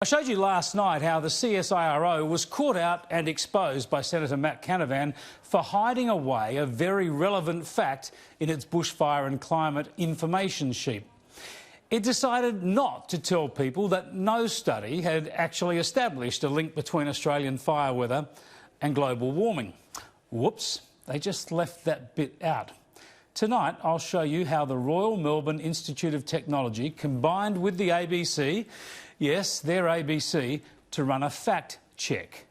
I showed you last night how the CSIRO was caught out and exposed by Senator Matt Canavan for hiding away a very relevant fact in its bushfire and climate information sheet. It decided not to tell people that no study had actually established a link between Australian fire weather and global warming. Whoops, they just left that bit out. Tonight, I'll show you how the Royal Melbourne Institute of Technology combined with the ABC, yes, their ABC, to run a fact check.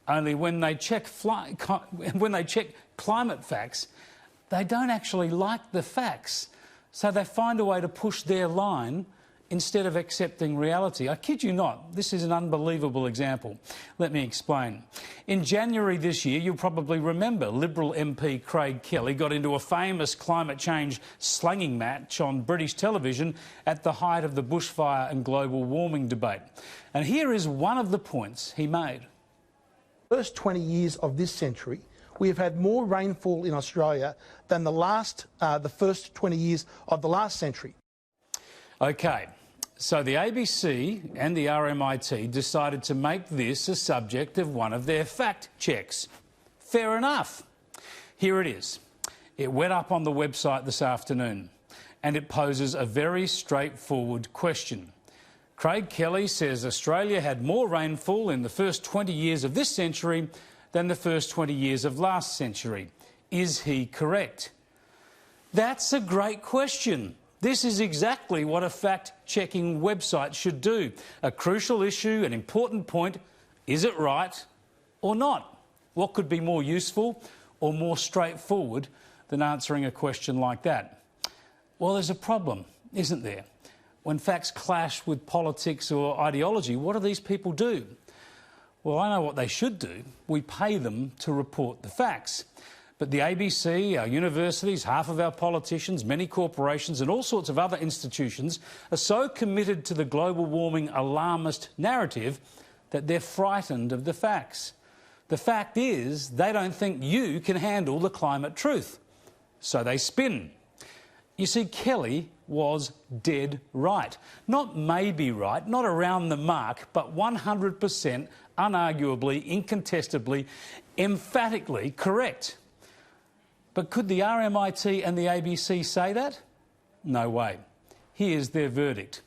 Only when they check climate facts, they don't actually like the facts. So they find a way to push their line instead of accepting reality. I kid you not, this is an unbelievable example. Let me explain. In January this year, you'll probably remember Liberal MP Craig Kelly got into a famous climate change slanging match on British television at the height of the bushfire and global warming debate. And here is one of the points he made. First 20 years of this century, we have had more rainfall in Australia than the first 20 years of the last century. OK, so the ABC and the RMIT decided to make this a subject of one of their fact checks. Fair enough. Here it is. It went up on the website this afternoon and it poses a very straightforward question. Craig Kelly says Australia had more rainfall in the first 20 years of this century than the first 20 years of last century. Is he correct? That's a great question. This is exactly what a fact-checking website should do. A crucial issue, an important point. Is it right or not? What could be more useful or more straightforward than answering a question like that? Well, there's a problem, isn't there? When facts clash with politics or ideology, what do these people do? Well, I know what they should do. We pay them to report the facts. But the ABC, our universities, half of our politicians, many corporations and all sorts of other institutions are so committed to the global warming alarmist narrative that they're frightened of the facts. The fact is they don't think you can handle the climate truth. So they spin. You see, Kelly was dead right. Not maybe right, not around the mark, but 100% unarguably, incontestably, emphatically correct. But could the RMIT and the ABC say that? No way. Here's their verdict.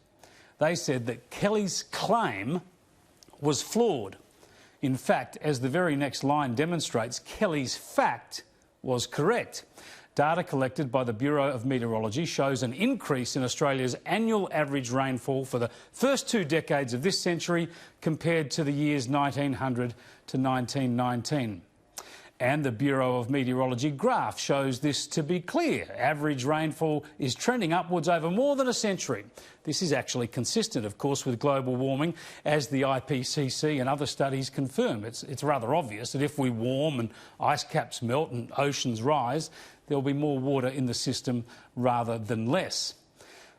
They said that Kelly's claim was flawed. In fact, as the very next line demonstrates, Kelly's fact was correct. Data collected by the Bureau of Meteorology shows an increase in Australia's annual average rainfall for the first 2 decades of this century compared to the years 1900 to 1919. And the Bureau of Meteorology graph shows this to be clear. Average rainfall is trending upwards over more than a century. This is actually consistent, of course, with global warming, as the IPCC and other studies confirm. It's rather obvious that if we warm and ice caps melt and oceans rise, there'll be more water in the system rather than less.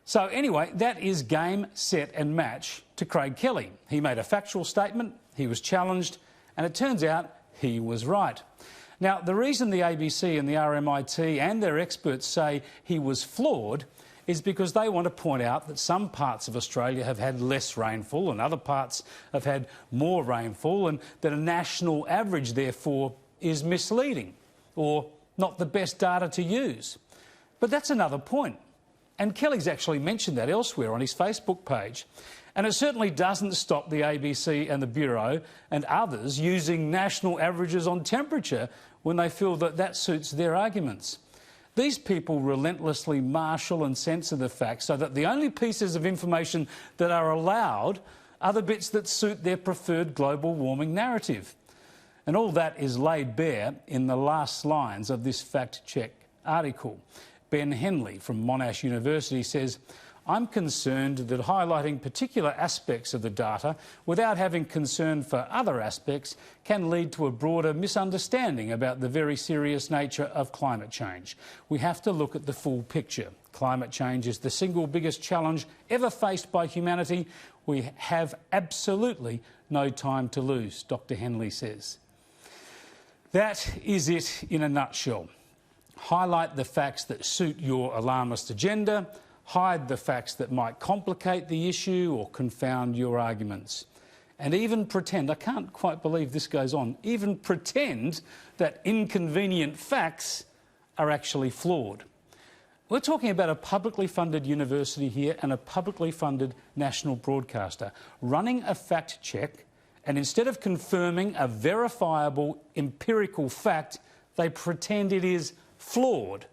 So anyway, that is game, set and match to Craig Kelly. He made a factual statement, he was challenged, and it turns out he was right. Now, the reason the ABC and the RMIT and their experts say he was flawed is because they want to point out that some parts of Australia have had less rainfall and other parts have had more rainfall, and that a national average, therefore, is misleading or not the best data to use. But that's another point. And Kelly's actually mentioned that elsewhere on his Facebook page. And it certainly doesn't stop the ABC and the Bureau and others using national averages on temperature when they feel that that suits their arguments. These people relentlessly marshal and censor the facts so that the only pieces of information that are allowed are the bits that suit their preferred global warming narrative. And all that is laid bare in the last lines of this fact-check article. Ben Henley from Monash University says, "I'm concerned that highlighting particular aspects of the data without having concern for other aspects can lead to a broader misunderstanding about the very serious nature of climate change. We have to look at the full picture. Climate change is the single biggest challenge ever faced by humanity. We have absolutely no time to lose," Dr. Henley says. That is it in a nutshell. Highlight the facts that suit your alarmist agenda, hide the facts that might complicate the issue or confound your arguments. and even pretend, I can't quite believe this goes on, even pretend that inconvenient facts are actually flawed. We're talking about a publicly funded university here and a publicly funded national broadcaster running a fact check, and instead of confirming a verifiable empirical fact, they pretend it is flawed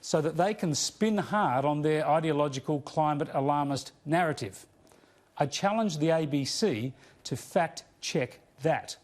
so that they can spin hard on their ideological climate alarmist narrative. I challenge the ABC to fact check that.